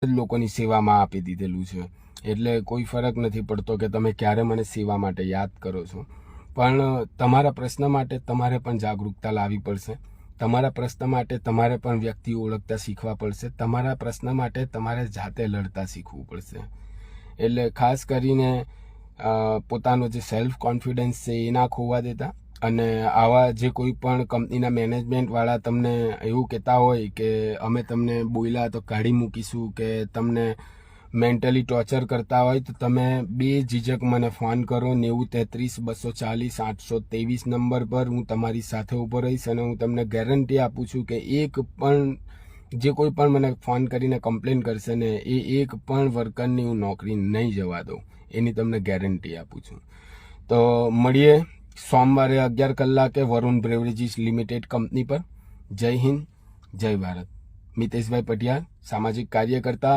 લોકોની સેવામાં આપી દીધેલું છે, એટલે કોઈ ફરક નથી પડતો કે તમે ક્યારે મને સેવા માટે યાદ કરો છો. પણ તમારા પ્રશ્ન માટે તમારે પણ જાગૃતતા લાવવી પડશે. તમારા પ્રશ્ન માટે તમારે પણ વ્યક્તિઓ ઓળખતા શીખવા પડશે. તમારા પ્રશ્ન માટે તમારે જાતે લડતા શીખવું પડશે. એટલે ખાસ કરીને પોતાનો જે સેલ્ફ કોન્ફિડન્સ છે એ ના ખોવા દેતા. અને આવા જે કોઈ પણ કંપનીના મેનેજમેન્ટવાળા તમને એવું કહેતા હોય કે અમે તમને બોલ્યા તો કાઢી મૂકીશું, કે તમને મેન્ટલી ટોર્ચર કરતા હોય, તો તમે બેઝિઝક મને ફોન કરો 90 33 240 823 નંબર પર. હું તમારી સાથે ઊભો રહીશ અને હું તમને ગેરંટી આપું છું કે એક પણ જે કોઈ પણ મને ફોન કરીને કમ્પ્લેન કરશે ને એ એક પણ વર્કરની હું નોકરી નહીં જવા દઉં, એની તમને ગેરંટી આપું છું. તો મળીએ સોમવારે 11 કલાકે વરુણ બ્રેવરેજીસ લિમિટેડ કંપની પર. જય હિન્દ, જય ભારત. મિતેશભાઈ પટિયાર, સામાજિક કાર્યકર્તા.